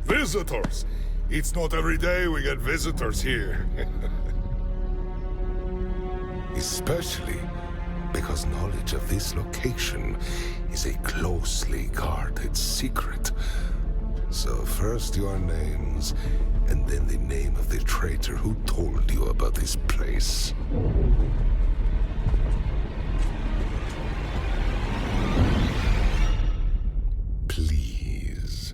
Visitors! It's not every day we get visitors here. Especially because knowledge of this location is a closely guarded secret. So first your names, and then the name of the traitor who told you about this place. Please.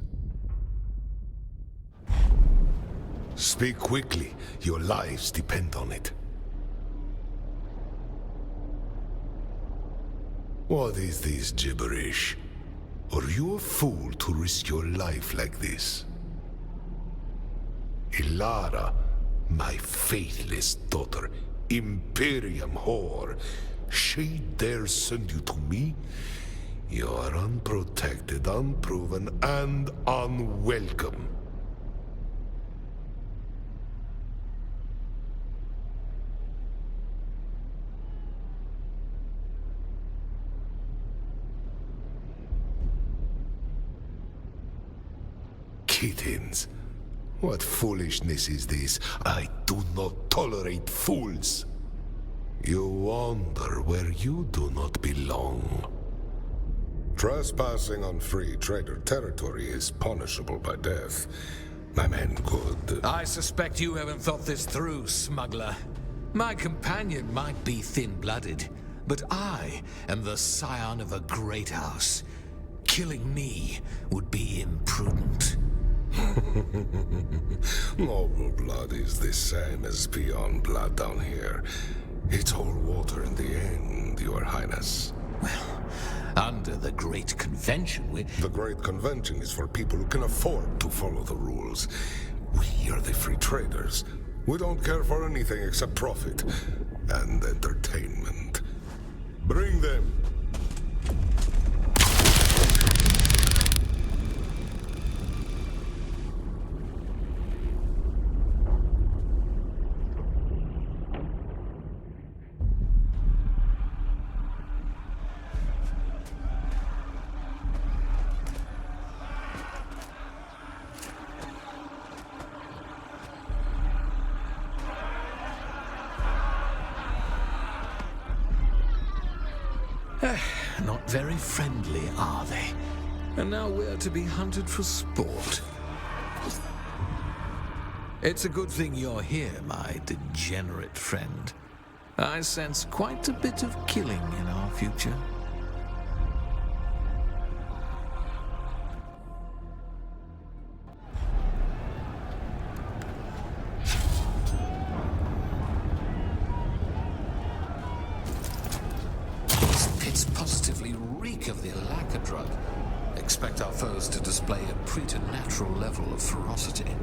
Speak quickly. Your lives depend on it. What is this gibberish? Are you a fool to risk your life like this? Ilara, my faithless daughter, Imperium whore, she dares send you to me? You are unprotected, unproven, and unwelcome. Kittens. What foolishness is this? I do not tolerate fools. You wander where you do not belong. Trespassing on free trader territory is punishable by death. My man could... I suspect you haven't thought this through, smuggler. My companion might be thin-blooded, but I am the scion of a great house. Killing me would be imprudent. Noble blood is the same as beyond blood down here. It's all water in the end, Your Highness. Well, under the Great Convention, The Great Convention is for people who can afford to follow the rules. We are the free traders. We don't care for anything except profit and entertainment. Bring them. Not very friendly, are they? And now we're to be hunted for sport. It's a good thing you're here, my degenerate friend. I sense quite a bit of killing in our future. Positively reek of the Alaka drug. Expect our foes to display a preternatural level of ferocity.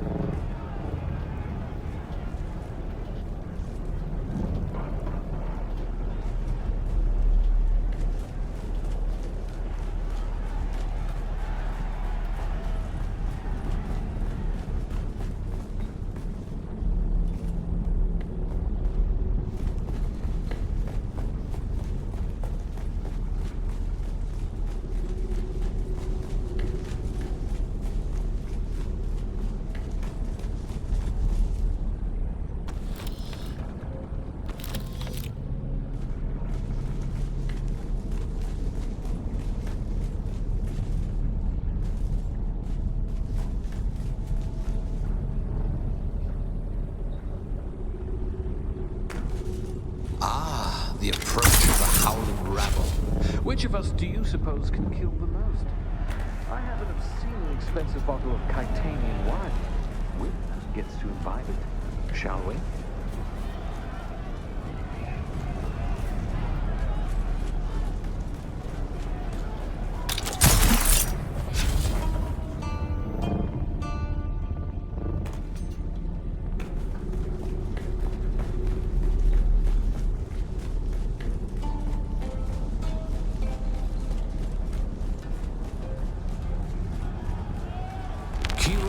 The approach of the howling rabble. Which of us do you suppose can kill the most? I have an obscenely expensive bottle of Titanian wine. Winner gets to imbibe it, shall we?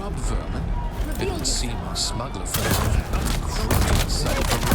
Vermin. It would seem our smuggler friends have had a cruel sight of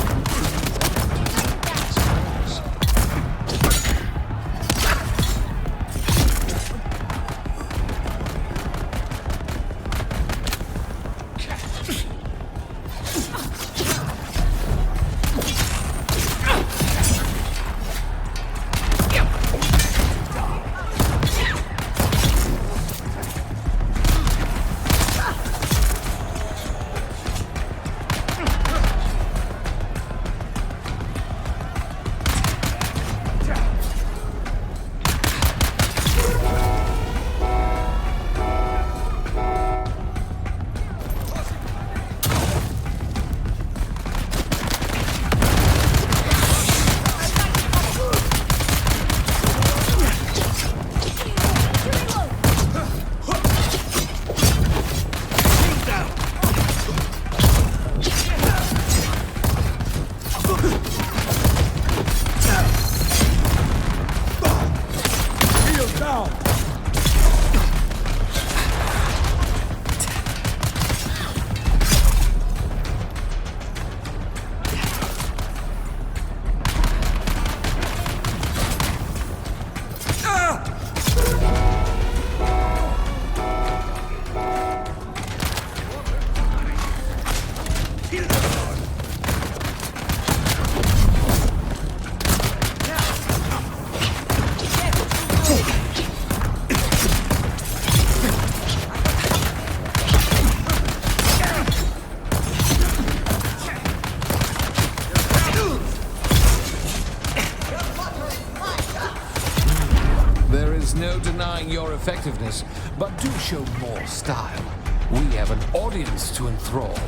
effectiveness, but do show more style. We have an audience to enthrall.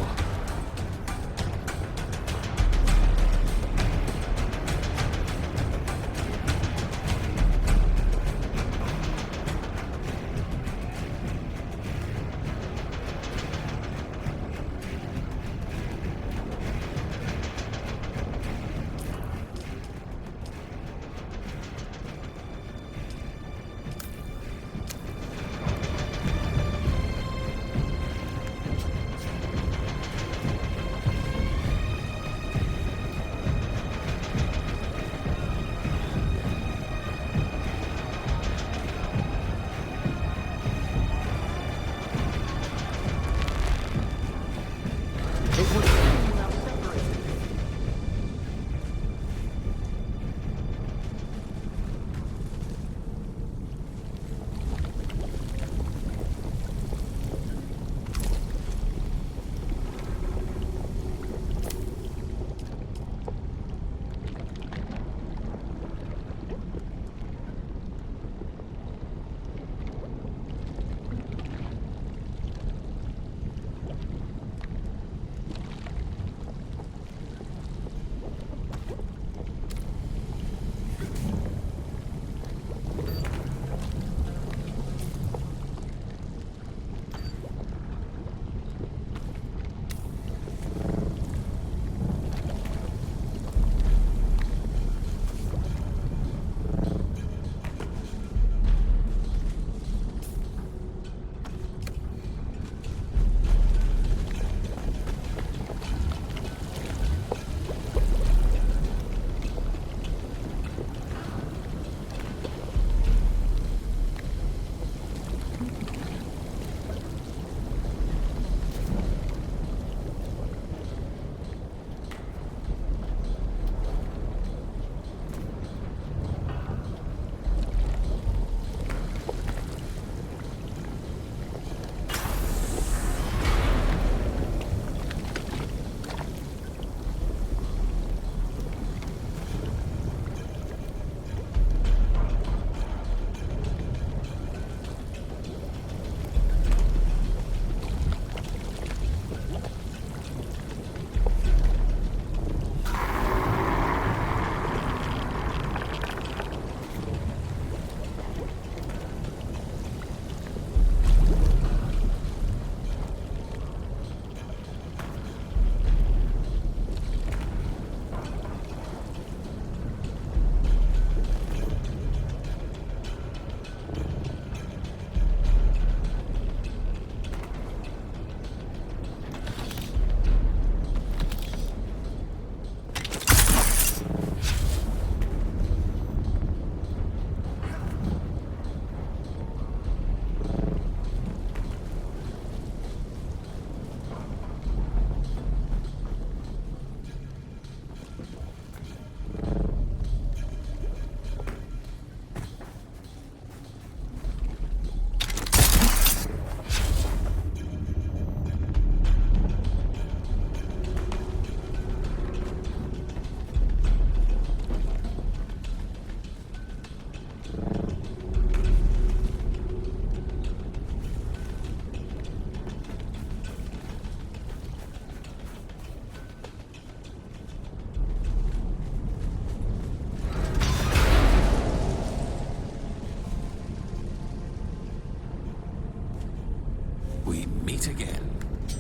Again.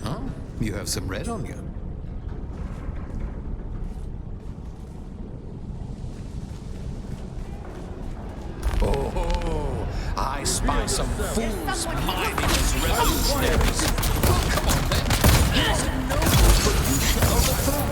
Huh? You have some red on you. Oh, I spy some fools mining as revolutionaries. Come on, then. There's a noble, but you shall overthrow.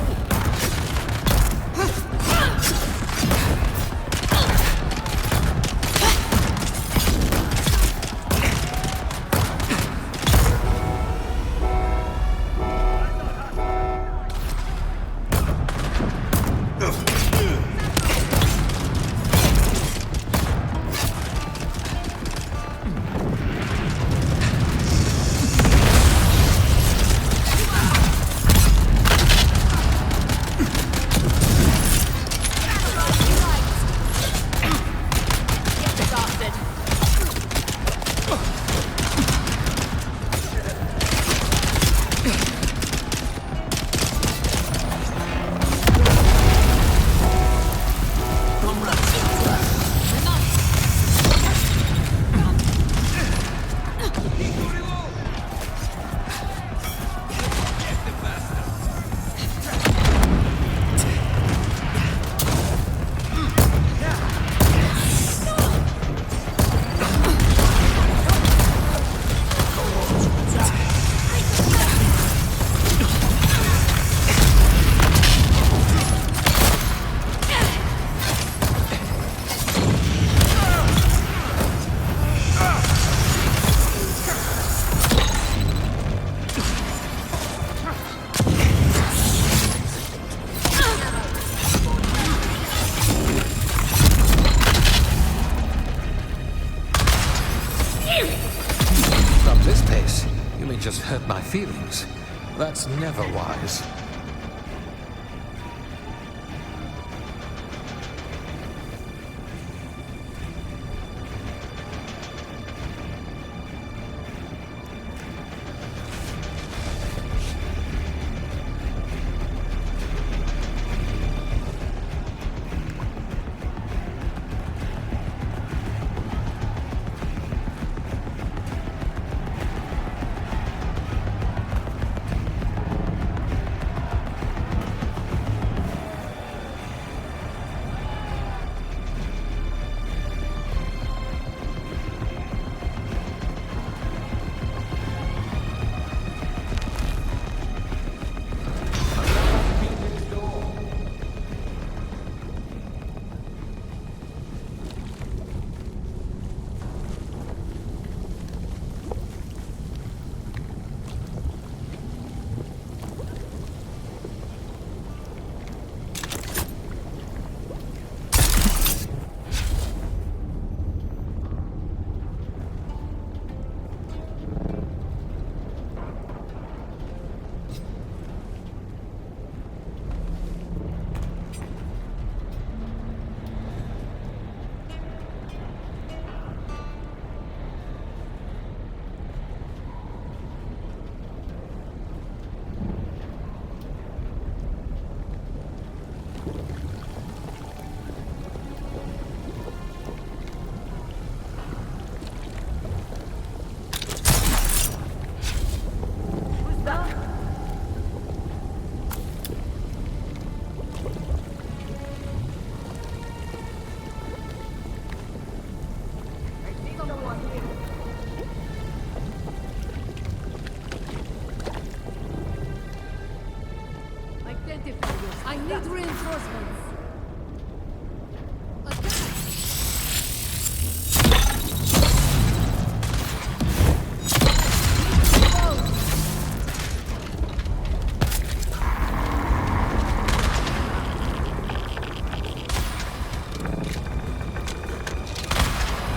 From this pace, you may just hurt my feelings. That's never wise. I need reinforcements.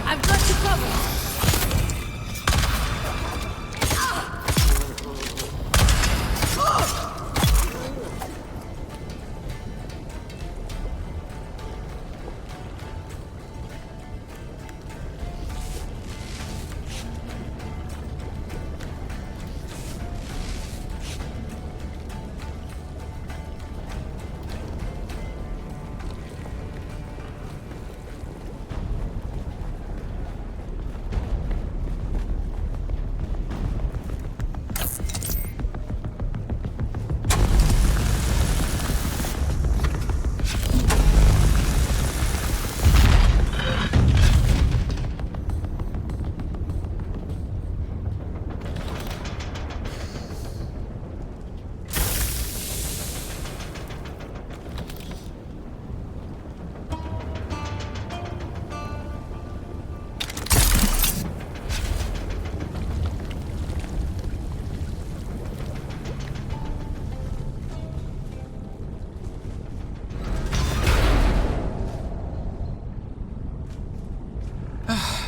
I've got you covered.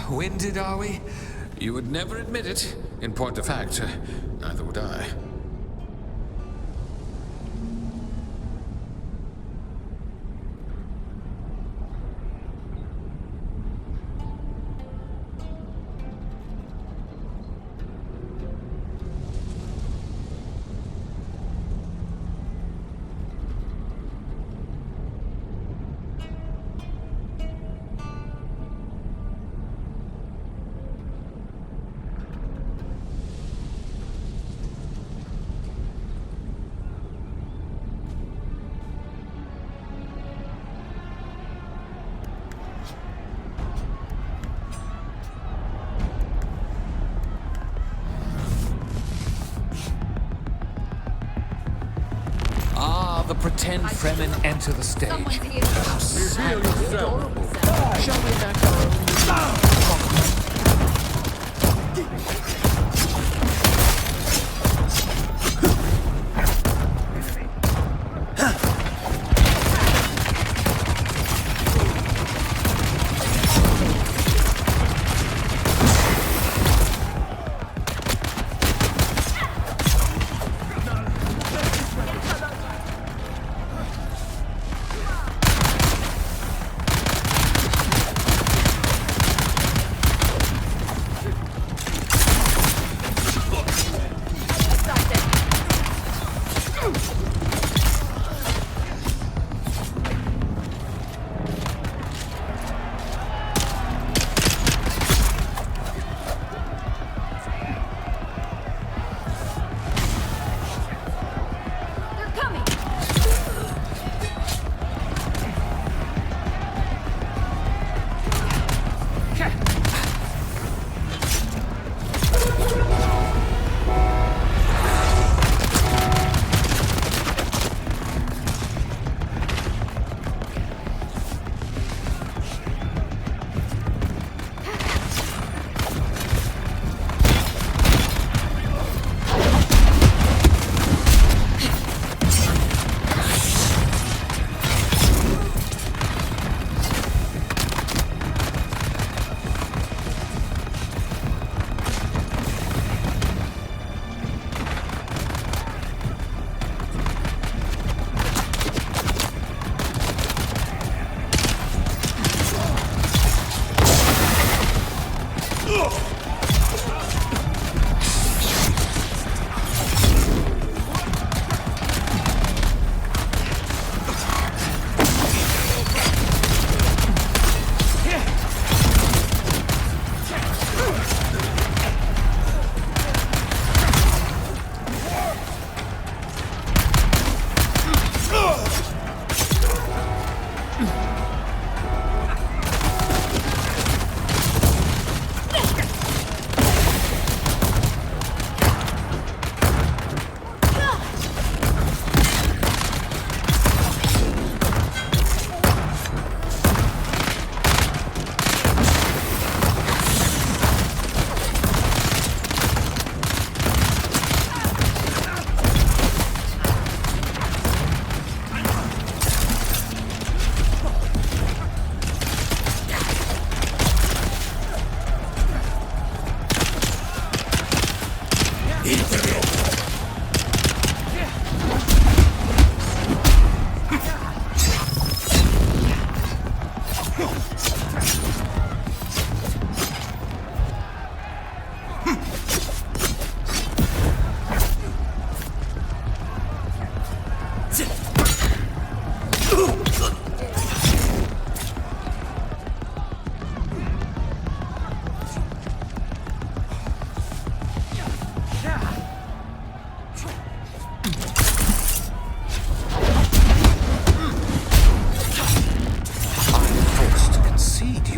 Winded, are we? You would never admit it. In point of fact, neither would I. The pretend Fremen enter the stage. How sad and adorable. Shall we enact our own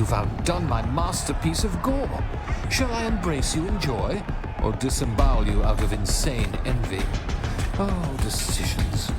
You've outdone my masterpiece of gore. Shall I embrace you in joy, or disembowel you out of insane envy? Oh, decisions.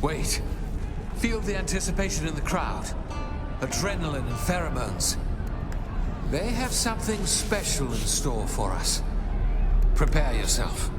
Wait. Feel the anticipation in the crowd. Adrenaline and pheromones. They have something special in store for us. Prepare yourself.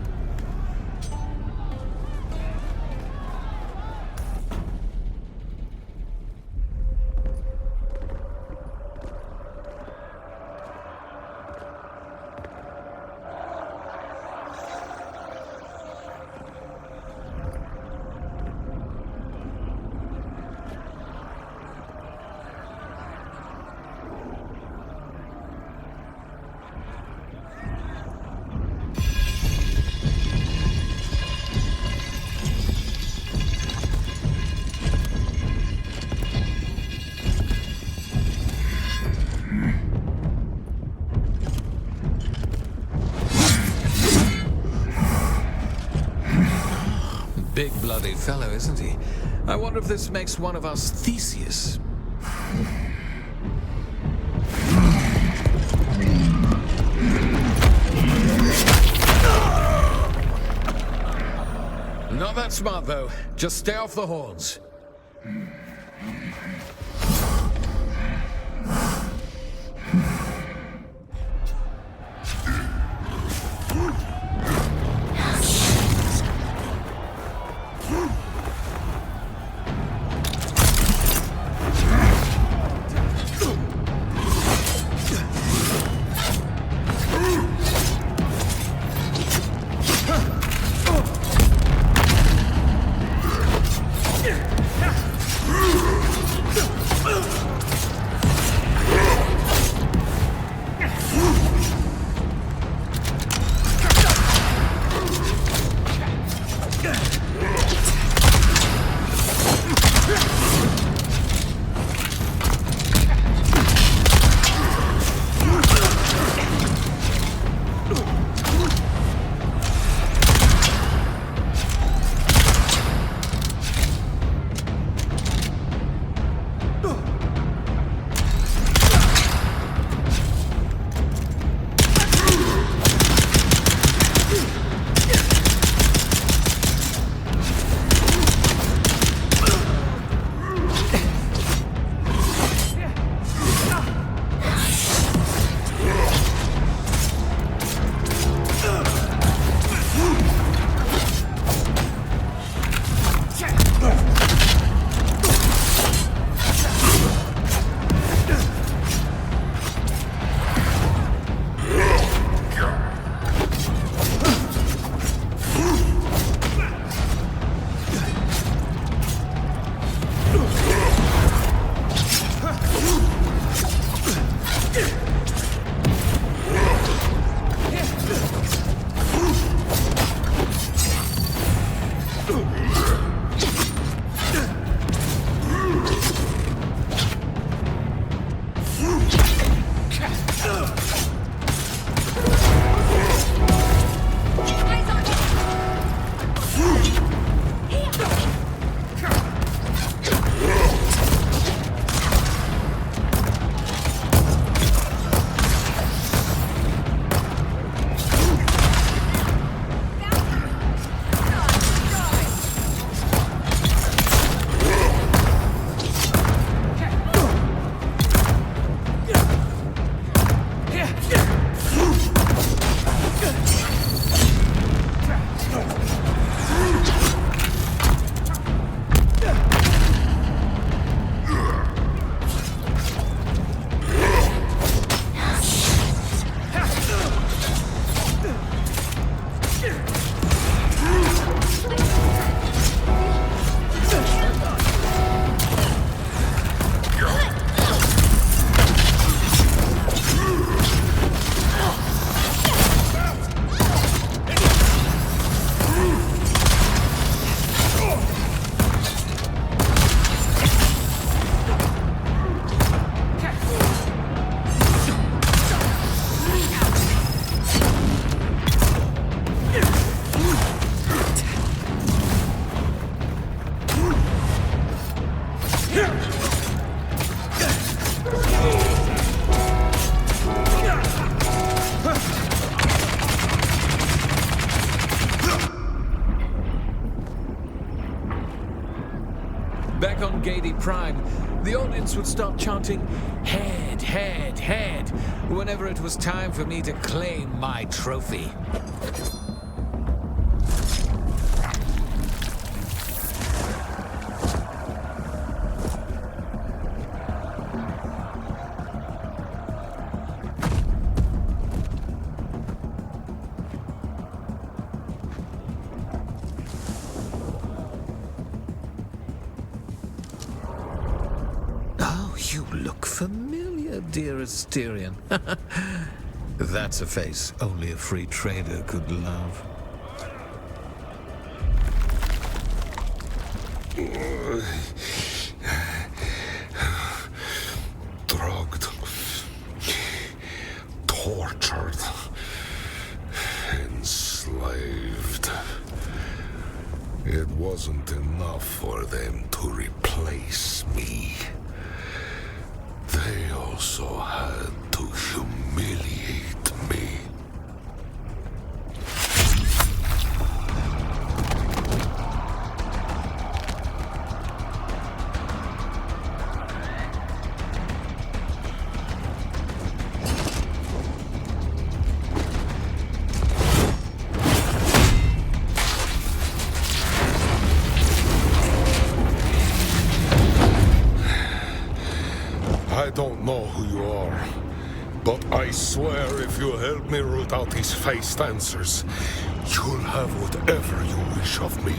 Big bloody fellow, isn't he? I wonder if this makes one of us Theseus. Not that smart, though. Just stay off the horns. back on Gady Prime, the audience would start chanting, "Head, head, head," whenever it was time for me to claim my trophy. You look familiar, dearest Tyrion. That's a face only a free trader could love. Drugged, tortured, enslaved. It wasn't enough for them to replace me. They also had to humiliate me. I don't know who you are, but I swear if you help me root out these faced answers, you'll have whatever you wish of me.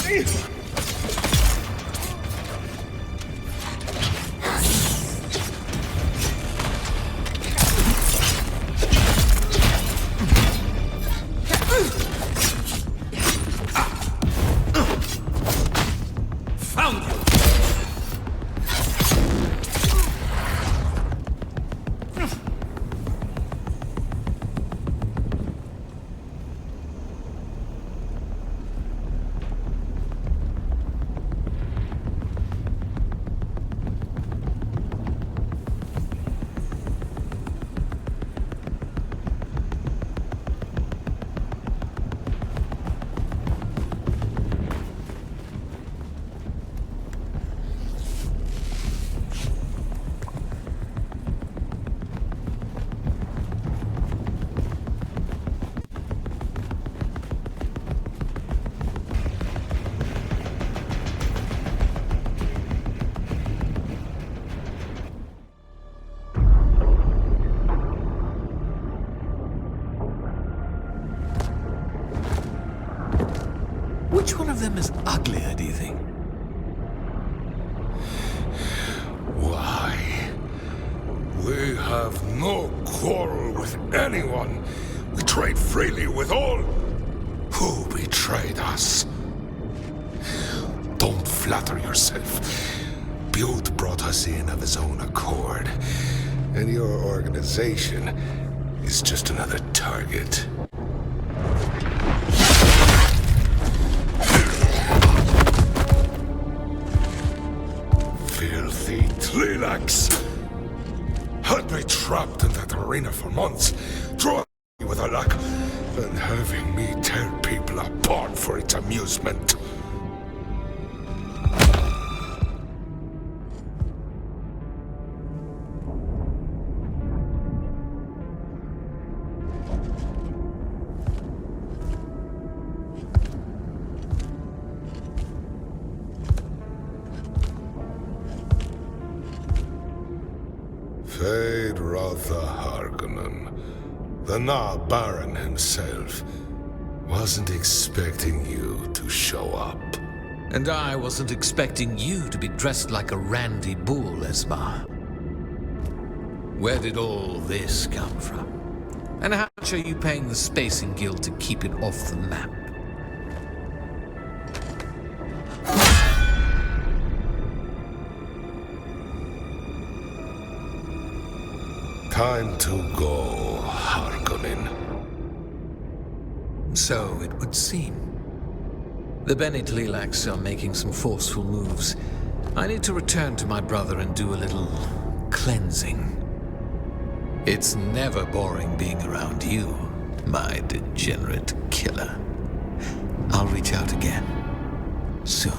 Found you! Which one of them is uglier, do you think? Why? We have no quarrel with anyone. We trade freely with all. Who betrayed us? Don't flatter yourself. Butte brought us in of his own accord. And your organization is just another target. Filthy Tlilax! Had me trapped in that arena for months, throwing me with a lock, and having me tear people apart for its amusement. Fade Rotha Harkonnen, the Na Baron himself, wasn't expecting you to show up. And I wasn't expecting you to be dressed like a randy bull, Esma. Where did all this come from? And how much are you paying the Spacing Guild to keep it off the map? Time to go, Harkonnen. So it would seem. The Bene Tlilax are making some forceful moves. I need to return to my brother and do a little cleansing. It's never boring being around you, my degenerate killer. I'll reach out again. Soon.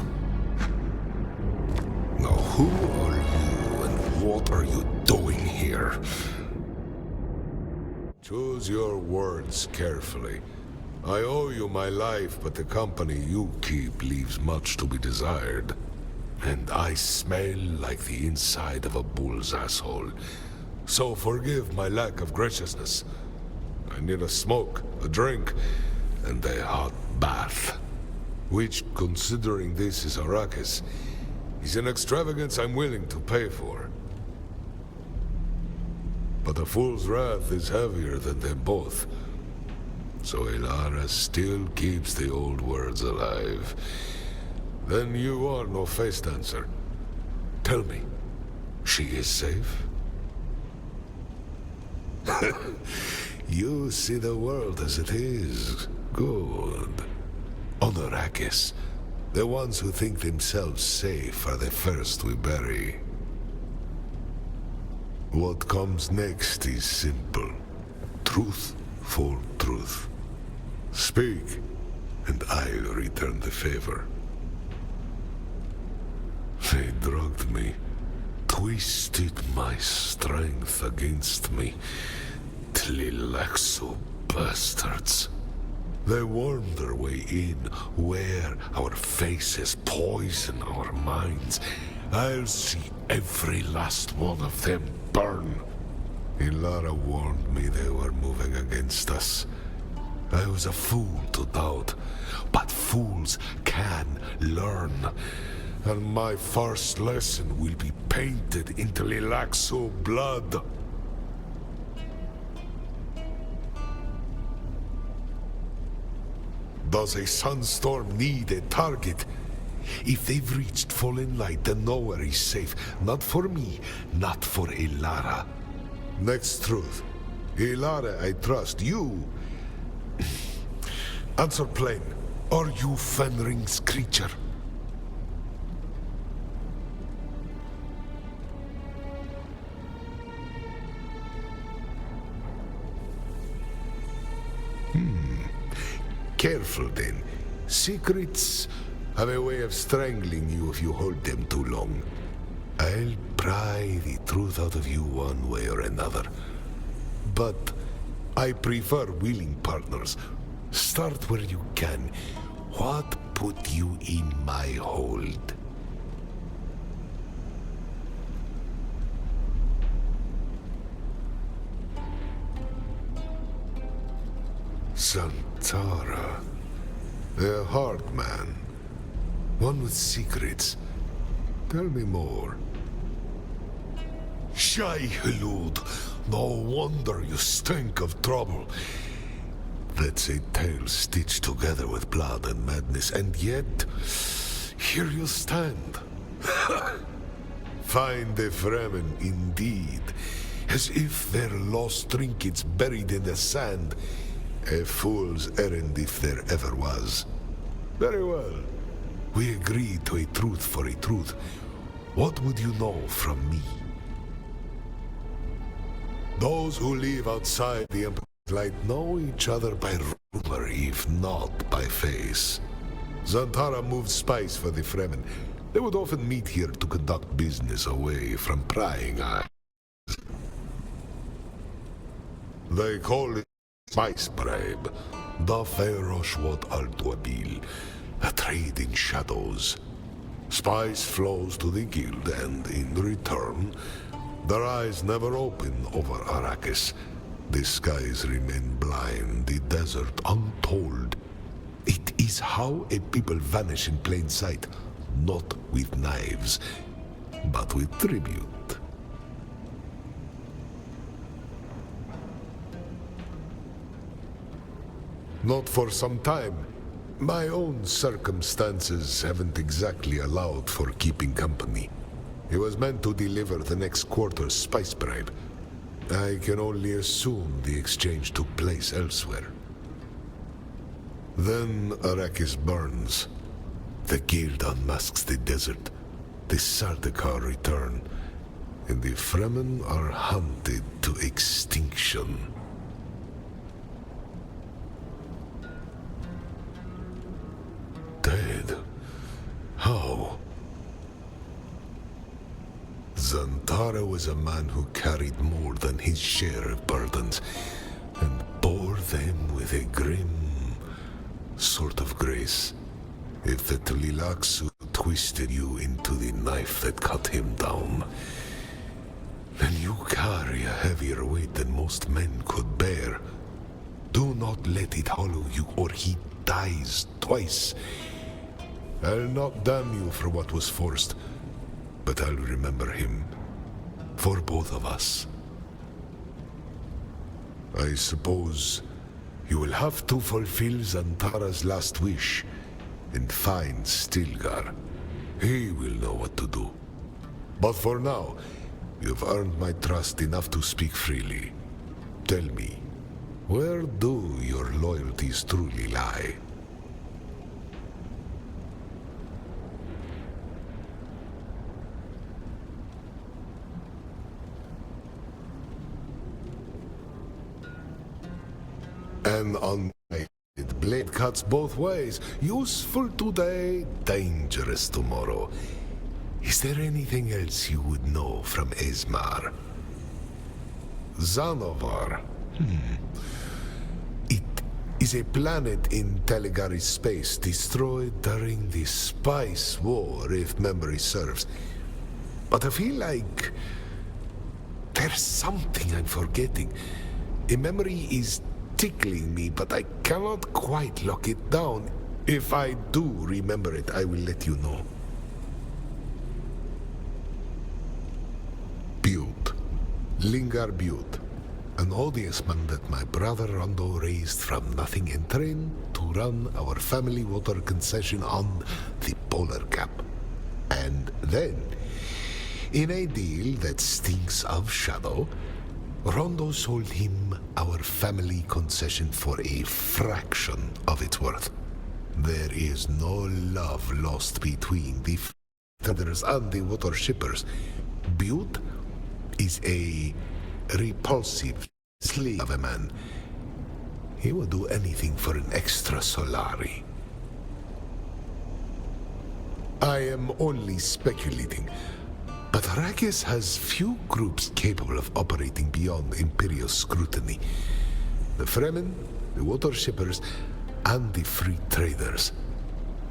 Now who are you and what are you doing here? Choose your words carefully. I owe you my life, but the company you keep leaves much to be desired. And I smell like the inside of a bull's asshole. So forgive my lack of graciousness. I need a smoke, a drink, and a hot bath. Which, considering this is Arrakis, is an extravagance I'm willing to pay for. But a fool's wrath is heavier than them both. So Elara still keeps the old words alive. Then you are no face dancer. Tell me, she is safe? You see the world as it is. Good. On Arrakis, the ones who think themselves safe are the first we bury. What comes next is simple. Truth for truth. Speak, and I'll return the favor. They drugged me, twisted my strength against me. Tlilaxo bastards. They wormed their way in, where our faces poison our minds. I'll see every last one of them burn. Ilara warned me they were moving against us. I was a fool to doubt, but fools can learn. And my first lesson will be painted into Lilaxo blood. Does a sunstorm need a target? If they've reached fallen light, then nowhere is safe. Not for me, not for Ilara. Next truth. Ilara, I trust you. Answer plain. Are you Fenring's creature? Careful then. Secrets have a way of strangling you if you hold them too long. I'll pry the truth out of you one way or another. But I prefer willing partners. Start where you can. What put you in my hold? Santara. A hard man. One with secrets. Tell me more. Shai Hulud. No wonder you stink of trouble. That's a tale stitched together with blood and madness, and yet, here you stand. Find the Fremen indeed, as if they're lost trinkets buried in the sand. A fool's errand if there ever was. Very well. We agree to a truth for a truth. What would you know from me? Those who live outside the Emperor's light know each other by rumor, if not by face. Zantara moved spies for the Fremen. They would often meet here to conduct business away from prying eyes. They call it spice bribe. Da Feroshwat al-Dwabil. A trade in shadows. Spice flows to the guild, and in return, their eyes never open over Arrakis. The skies remain blind, the desert untold. It is how a people vanish in plain sight, not with knives, but with tribute. Not for some time. My own circumstances haven't exactly allowed for keeping company. He was meant to deliver the next quarter's spice bribe. I can only assume the exchange took place elsewhere. Then Arrakis burns. The guild unmasks the desert. The Sardaukar return. And the Fremen are hunted to extinction. Dead? How? Zantara was a man who carried more than his share of burdens, and bore them with a grim sort of grace. If the Tlilaxu twisted you into the knife that cut him down, then you carry a heavier weight than most men could bear. Do not let it hollow you, or he dies twice. I'll not damn you for what was forced, but I'll remember him. For both of us. I suppose you will have to fulfill Zantara's last wish and find Stilgar. He will know what to do. But for now, you've earned my trust enough to speak freely. Tell me, where do your loyalties truly lie? An unlighted blade cuts both ways. Useful today, dangerous tomorrow. Is there anything else you would know from Esmar? Zanovar. It is a planet in Telegari's space, destroyed during the Spice War, if memory serves. But I feel like there's something I'm forgetting. A memory is tickling me, but I cannot quite lock it down. If I do remember it, I will let you know. Butte. Lingar Butte. An odious man that my brother Rondo raised from nothing and trained to run our family water concession on the Polar Cap. And then, in a deal that stinks of shadow, Rondo sold him our family concession for a fraction of its worth. There is no love lost between the traders and the water shippers. Butte is a repulsive slave of a man. He will do anything for an extra solari. I am only speculating, but Arrakis has few groups capable of operating beyond Imperial scrutiny. The Fremen, the water shippers, and the free traders.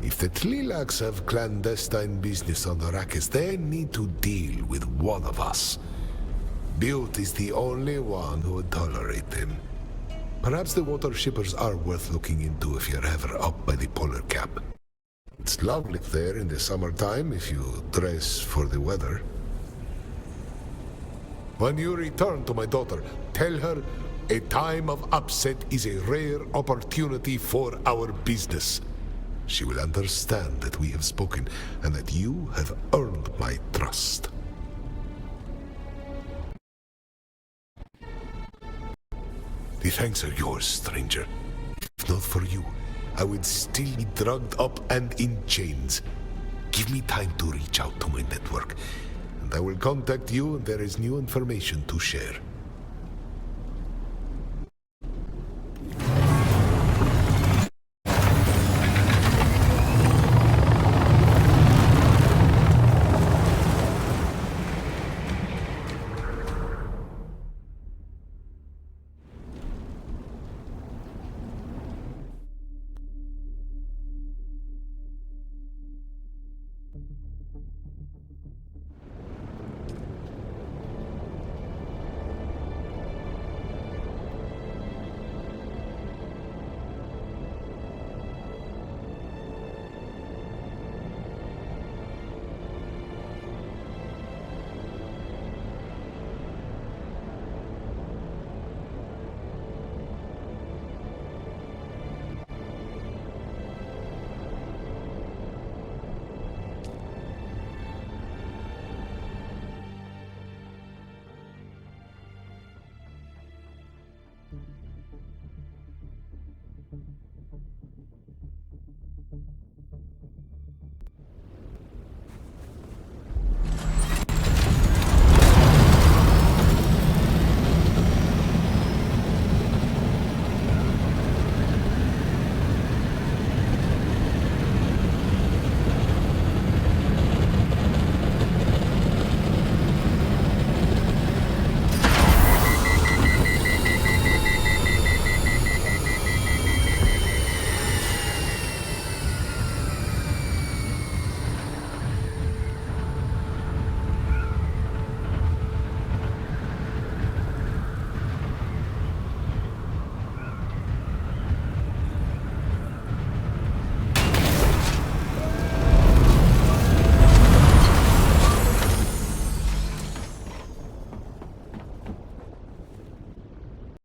If the Tlilax have clandestine business on Arrakis, they need to deal with one of us. Butte is the only one who would tolerate them. Perhaps the water shippers are worth looking into if you're ever up by the Polar Cap. It's lovely there in the summertime if you dress for the weather. When you return to my daughter, tell her a time of upset is a rare opportunity for our business. She will understand that we have spoken and that you have earned my trust. The thanks are yours, stranger. If not for you, I would still be drugged up and in chains. Give me time to reach out to my network, and I will contact you when there is new information to share.